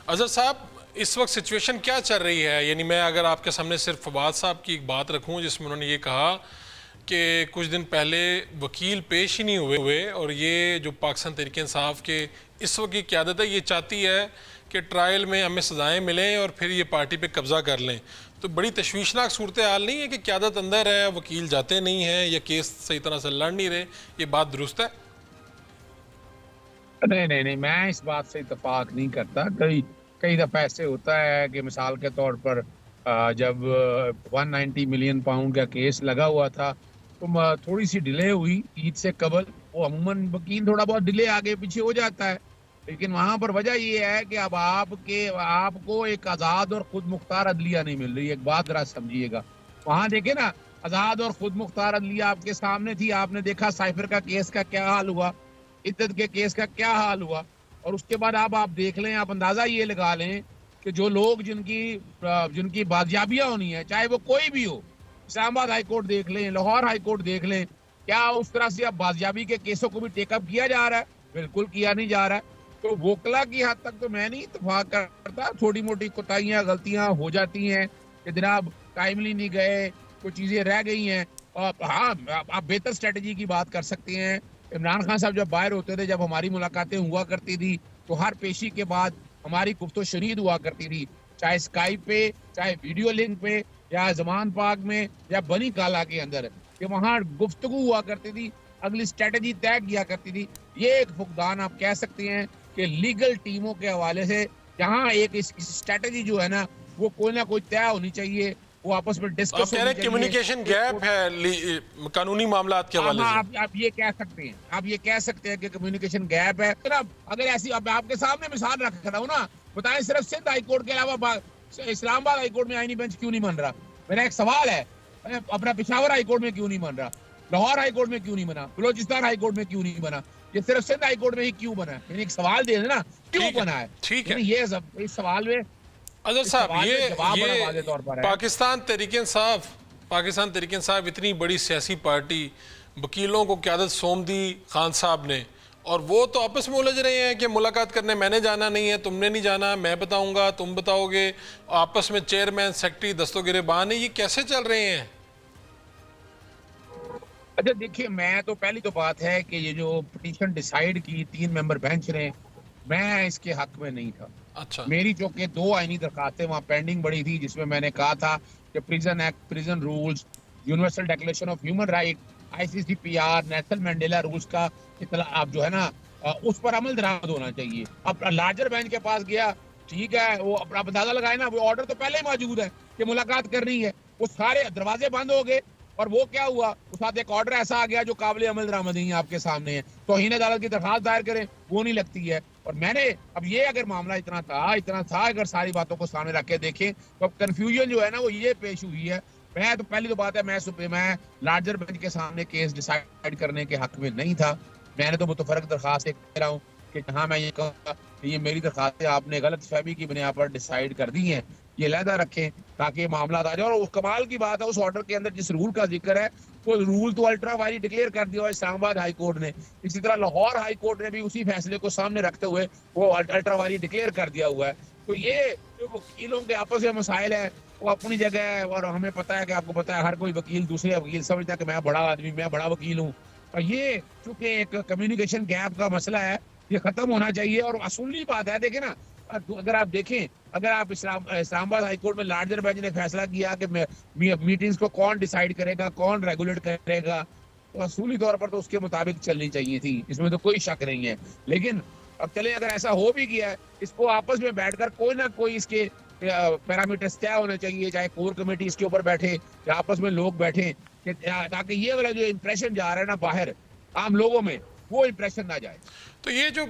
अजहर साहब, इस वक्त सिचुएशन क्या चल रही है? यानी मैं अगर आपके सामने सिर्फ फवाद साहब की एक बात रखूं जिसमें उन्होंने ये कहा कि कुछ दिन पहले वकील पेश ही नहीं हुए और ये जो पाकिस्तान तहरीक इंसाफ के इस वक्त की क़यादत है, ये चाहती है कि ट्रायल में हमें सज़ाएँ मिलें और फिर ये पार्टी पे कब्ज़ा कर लें। तो बड़ी तशवीशनाक सूरत हाल नहीं है कि क़यादत अंदर है, वकील जाते नहीं हैं या केस सही तरह से लड़ नहीं रहे? ये बात दुरुस्त है? नहीं नहीं नहीं, मैं इस बात से इत्तेफाक नहीं करता। कई कई दफ़ा ऐसे होता है कि मिसाल के तौर पर जब 190 मिलियन पाउंड का केस लगा हुआ था तो थोड़ी सी डिले हुई ईद से कबल। वो अमूमन वकील थोड़ा बहुत डिले आगे पीछे हो जाता है, लेकिन वहां पर वजह ये है कि अब आपको एक आज़ाद और खुद मुख्तार अदलिया नहीं मिल रही। एक बात जरा समझिएगा, वहां देखे ना, आज़ाद और खुद मुख्तार अदलिया आपके सामने थी। आपने देखा साइफर का केस का क्या हाल हुआ, इद्दत के केस का क्या हाल हुआ, और उसके बाद अब आप देख लें, आप अंदाजा ये लगा लें कि जो लोग जिनकी बाजियाबियां होनी है, चाहे वो कोई भी हो, इस्लामाबाद हाई कोर्ट देख लें, लाहौर हाई कोर्ट देख लें, क्या उस तरह से अब बाजियाबी के केसों को भी टेकअप किया जा रहा है? बिल्कुल किया नहीं जा रहा है। तो वोकला की हद तक तो मैं नहीं इत्तेफाक करता। थोड़ी मोटी कोताहियां गलतियां हो जाती हैं कि जनाब टाइमली नहीं गए, कुछ चीजें रह गई हैं। और हाँ, आप बेहतर स्ट्रेटजी की बात कर सकते हैं। इमरान खान साहब जब बाहर होते थे, जब हमारी मुलाकातें हुआ करती थी, तो हर पेशी के बाद हमारी गुफ्तो शनीद हुआ करती थी, चाहे स्काइप पे, चाहे वीडियो लिंक पे, या जमान पाक में, या बनी काला के अंदर, कि वहाँ गुफ्तगू हुआ करती थी, अगली स्ट्रेटजी तय किया करती थी। ये एक फुकदान आप कह सकते हैं कि लीगल टीमों के हवाले से जहाँ एक इस स्ट्रेटजी जो है ना, वो कोई ना कोई तय होनी चाहिए, वो आपस में डिस्कस आप कह रहे हैं कम्युनिकेशन गैप है कानूनी मामलात के हवाले से? आप ये कह सकते हैं, आप ये कह सकते हैं कि कम्युनिकेशन गैप है। अगर ऐसी, अब आपके सामने मिसाल रख रहा हूँ ना, बताएं सिर्फ सिंध हाई कोर्ट के अलावा इस्लामाबाद हाई कोर्ट में आईनी बेंच क्यों नहीं बन रहा? मेरा एक सवाल है, अपना पेशावर हाई कोर्ट में क्यों नहीं बन रहा? लाहौर हाई कोर्ट में क्यों नहीं बना? बलोचिस्तान हाई कोर्ट में क्यों नहीं बना? ये सिर्फ सिंध हाई कोर्ट में ही क्यों बना? मैंने एक सवाल दे देना, क्यों बना है? ठीक है, ये सब इस सवाल में अजहर साहब, ये तौर पर पाकिस्तान तहरीक इंसाफ इतनी बड़ी सियासी पार्टी, वकीलों को क़यादत सौंप दी खान साहब ने, और वो तो आपस में उलझ रहे हैं कि मुलाकात करने मैंने जाना नहीं है, तुमने नहीं जाना, मैं बताऊंगा, तुम बताओगे, आपस में चेयरमैन सेक्रेटरी दस्तों गिरेबान है। ये कैसे चल रहे हैं? अच्छा देखिए, मैं तो पहली तो बात है कि ये जो पिटीशन डिसाइड की 3 मेंबर बेंच ने, मैं इसके हक में नहीं था। अच्छा, मेरी जो कि 2 आईनी दरखास्तें वहाँ पेंडिंग पड़ी थी, जिसमें मैंने कहा था कि prison act, prison rules, universal declaration of human right, ICCPR, Nelson Mandela rules का आप जो है ना, उस पर अमल दरामद होना चाहिए। अब लार्जर बेंच के पास गया, ठीक है, वो अपना अंदाजा लगाए ना, वो ऑर्डर तो पहले ही मौजूद है कि मुलाकात करनी है, वो सारे दरवाजे बंद हो गए, और वो क्या हुआ, उस साथ एक ऑर्डर ऐसा आ गया जो काबिल अमल दरामद नहीं है, आपके सामने है, तौहीन अदालत की दरखास्त दायर करें, वो नहीं लगती है। और मैंने अब ये अगर मामला इतना था अगर सारी बातों को सामने रख के देखें तो अब कंफ्यूजन जो है ना वो ये पेश हुई है। मैं तो पहली तो बात है, मैं लार्जर बेंच के सामने केस डिसाइड करने के हक में नहीं था। मैंने तो मुतफरक दरखास्त कह रहा हूँ कि जहाँ मैं ये कहूँगा कि ये मेरी दरखास्तें आपने गलत फहमी की बुनियाद पर डिसाइड कर दी हैं, ये लहदा रखें ताकि मामला आ जाए। और उस कमाल की बात है, उस ऑर्डर के अंदर जिस रूल का जिक्र है वो रूल तो अल्ट्रा वायरी डिक्लेयर कर दिया इस्लामाबाद हाई कोर्ट ने। इसी तरह लाहौर हाई कोर्ट ने भी उसी फैसले को सामने रखते हुए वो अल्ट्रा वायरी डिक्लेयर कर दिया हुआ है। तो ये जो वकीलों के आपस में मसाइल है वो अपनी जगह है, और हमें पता है कि आपको पता है हर कोई वकील दूसरे वकील समझता है कि मैं बड़ा आदमी, मैं बड़ा वकील हूँ। और ये चूंकि एक कम्युनिकेशन गैप का मसला है, ये खत्म होना चाहिए। और असूली बात है, देखें ना, अगर आप देखें, अगर आप इस्लामाबाद हाई कोर्ट में लार्जर बेंच ने फैसला किया कि मीटिंग्स को कौन डिसाइड करेगा, कौन रेगुलेट करेगा, तो असूली तौर पर तो उसके मुताबिक चलनी चाहिए थी, इसमें तो कोई शक नहीं है। लेकिन अब चले, अगर ऐसा हो भी गया है, इसको आपस में बैठकर कोई ना कोई इसके पैरामीटर्स तय होने चाहिए, चाहे कोर कमेटी इसके ऊपर बैठे या आपस में लोग बैठे, ताकि ये वाला जो इंप्रेशन जा रहा है ना बाहर आम लोगों में, वो इंप्रेशन ना जाए। तो ये जो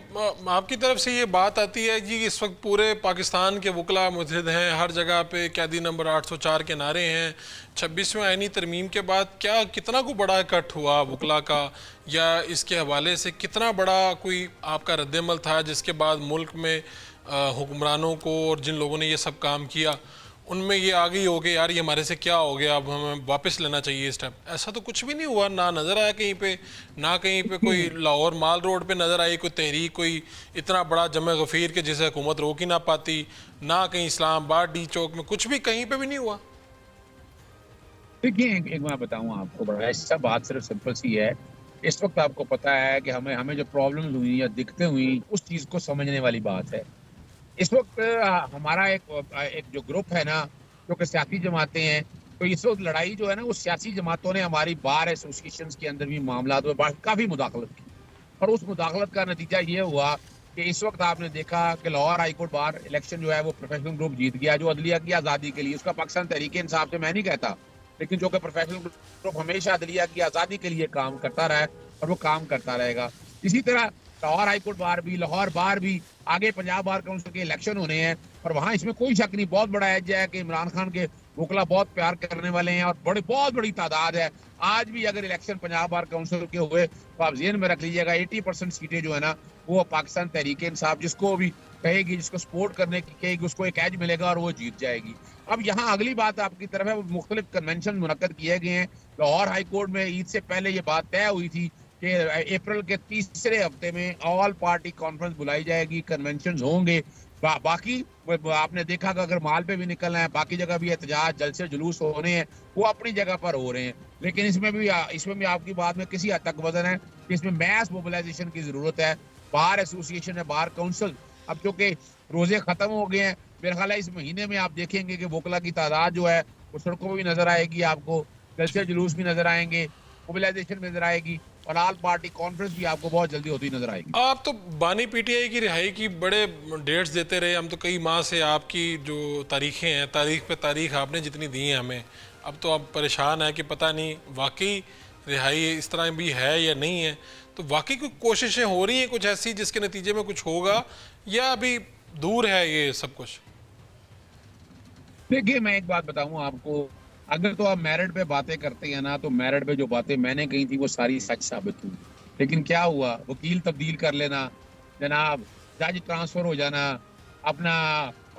आपकी तरफ से ये बात आती है जी, इस वक्त पूरे पाकिस्तान के वकला मुतहद हैं, हर जगह पे कैदी नंबर 804 के नारे हैं। 26वें आईनी तरमीम के बाद क्या कितना को बड़ा इकट्ठ हुआ वकला का, या इसके हवाले से कितना बड़ा कोई आपका रद्दमल था जिसके बाद मुल्क में हुक्मरानों को और जिन लोगों ने ये सब काम किया उनमें ये आ गई हो कि यार ये हमारे से क्या हो गया, अब हमें वापस लेना चाहिए स्टेप? ऐसा तो कुछ भी नहीं हुआ, ना नज़र आया कहीं पे, ना कहीं पे कोई लाहौर माल रोड पे नज़र आई कोई तहरीक, कोई इतना बड़ा जमे गफ़ीर के जिसे हुकूमत रोक ही ना पाती, ना कहीं इस्लामाबाद डी चौक में, कुछ भी कहीं पे भी नहीं हुआ। देखिए, एक मैं बताऊँ आपको, बड़ा ऐसा बात सिर्फ सिंपल सी है। इस वक्त आपको पता है कि हमें जो प्रॉब्लम्स हुई या दिक्कतें हुई, उस चीज़ को समझने वाली बात है। इस वक्त हमारा एक जो ग्रुप है ना, जो कि सियासी जमातें हैं, तो इस वक्त लड़ाई जो है ना, वो सियासी जमातों ने हमारी बार एसोसिएशन के अंदर भी मामला में काफ़ी मुदाखलत की, और उस मुदाखलत का नतीजा ये हुआ कि इस वक्त आपने देखा कि लाहौर हाईकोर्ट बार इलेक्शन जो है वो प्रोफेशनल ग्रुप जीत गया, जो अदलिया की आज़ादी के लिए, उसका पाकिस्तान तहरीक इंसाफ से मैं नहीं कहता, लेकिन जो कि प्रोफेशनल ग्रुप हमेशा अदलिया की आज़ादी के लिए काम करता रहा है और वो काम करता रहेगा। इसी तरह लाहौर हाईकोर्ट बार भी, लाहौर बार भी, आगे पंजाब बार काउंसिल के इलेक्शन होने हैं, और वहाँ इसमें कोई शक नहीं, बहुत बड़ा एज है कि इमरान खान के वकला बहुत प्यार करने वाले हैं और बहुत बड़ी तादाद है। आज भी अगर इलेक्शन पंजाब बार काउंसिल के हुए तो आप जेहन में रख लीजिएगा 80% सीटें जो है ना वो पाकिस्तान तहरीक इंसाफ जिसको भी कहेगी, जिसको सपोर्ट करने की कहेगी, उसको एक एज मिलेगा और वो जीत जाएगी। अब यहाँ अगली बात आपकी तरफ है, मुख्तलिफ कन्वेंशन मुनक्कद किए गए हैं। लाहौर हाईकोर्ट में ईद से पहले ये बात तय हुई थी कि अप्रैल के तीसरे हफ्ते में ऑल पार्टी कॉन्फ्रेंस बुलाई जाएगी, कन्वेंशन होंगे। बाकी आपने देखा कि अगर माल पे भी निकलना है, बाकी जगह भी एहतजाज, जलसे जुलूस होने हैं, वो अपनी जगह पर हो रहे हैं। लेकिन इसमें भी आपकी बात में किसी हद तक वजन है कि इसमें मैस मोबिलाइजेशन की जरूरत है। बार एसोसिएशन है, बार काउंसिल, अब जो कि रोजे खत्म हो गए हैं, मेरा ख्याल है इस महीने में आप देखेंगे कि वकला की तादाद जो है वो सड़कों में भी नजर आएगी, आपको जलसे जुलूस भी नजर आएंगे, मोबिलाइजेशन में नजर आएगी, और ऑल पार्टी कॉन्फ्रेंस भी आपको बहुत जल्दी होती नजर आएगी। आप तो बानी पीटीआई की रिहाई की बड़े डेट्स देते रहे, हम तो कई माह से आपकी जो तारीखें हैं, तारीख पे तारीख आपने जितनी दी हैं हमें, अब तो आप परेशान है कि पता नहीं वाकई रिहाई इस तरह भी है या नहीं है। तो वाकई कोई कोशिशें हो रही हैं कुछ ऐसी जिसके नतीजे में कुछ होगा, या अभी दूर है ये सब कुछ? देखिए, मैं एक बात बताऊं आपको, अगर तो आप मेरिट पे बातें करते हैं ना, तो मेरिट पे जो बातें मैंने कही थी वो सारी सच साबित हुई। लेकिन क्या हुआ, वकील तब्दील कर लेना जनाब, जज ट्रांसफर हो जाना, अपना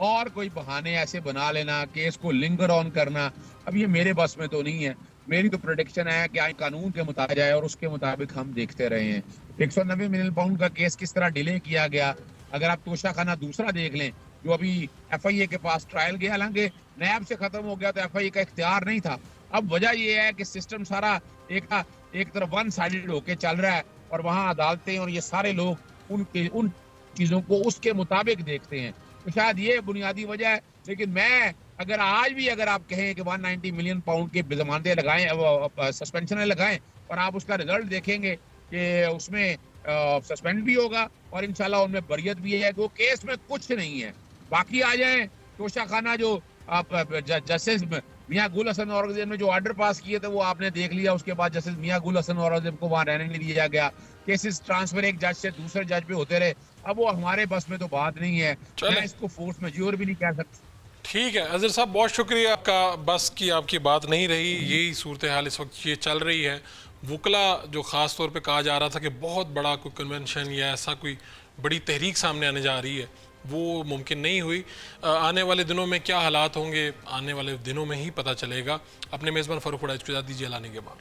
और कोई बहाने ऐसे बना लेना, केस को लिंगर ऑन करना, अब ये मेरे बस में तो नहीं है। मेरी तो प्रोडिक्शन है कि कानून के मुताबिक है और उसके मुताबिक हम देखते रहे हैं। 190 मिलियन पाउंड का केस किस तरह डिले किया गया। अगर आप तोशा खाना दूसरा देख लें, जो अभी FIA के पास ट्रायल गया, हालांकि नैब से खत्म हो गया तो FIA का इख्तियार नहीं था। अब वजह यह है कि सिस्टम सारा एक तरफ वन साइडेड होके चल रहा है, और वहाँ अदालतें और ये सारे लोग उन चीजों को उसके मुताबिक देखते हैं, तो शायद ये बुनियादी वजह है। लेकिन मैं अगर आज भी अगर आप कहें कि 190 मिलियन पाउंड के जमानतें लगाएं, सस्पेंशन लगाएं, और आप उसका रिजल्ट देखेंगे कि उसमें सस्पेंड भी होगा और इंशाल्लाह उनमें बरियत भी है, वो केस में कुछ नहीं है। बाकी आ जाए तोशा खाना जो जस्टिस मियाँ गुल हसन औरंगजेब ने जो ऑर्डर पास किए थे वो आपने देख लिया, उसके बाद जस्टिस मियाँ गुल हसन औरंगजेब को वहां रहने नहीं दिया गया, केसेस ट्रांसफर एक जज से दूसरे जज पे होते रहे। अब वो हमारे बस में तो बात नहीं है, चलें। मैं इसको फोर्स मेजोर भी नहीं कह सकता। ठीक है अजहर साहब, बहुत शुक्रिया आपका। बस की आपकी बात नहीं रही, यही सूरत हाल इस वक्त ये चल रही है। वकला जो ख़ास तौर पे कहा जा रहा था कि बहुत बड़ा कोई कन्वेंशन या ऐसा कोई बड़ी तहरीक सामने आने जा रही है, वो मुमकिन नहीं हुई। आने वाले दिनों में क्या हालात होंगे, आने वाले दिनों में ही पता चलेगा। अपने मेज़बान फ़ारूक वड़ाइच को इजाज़त दीजिए, लाने के बाद।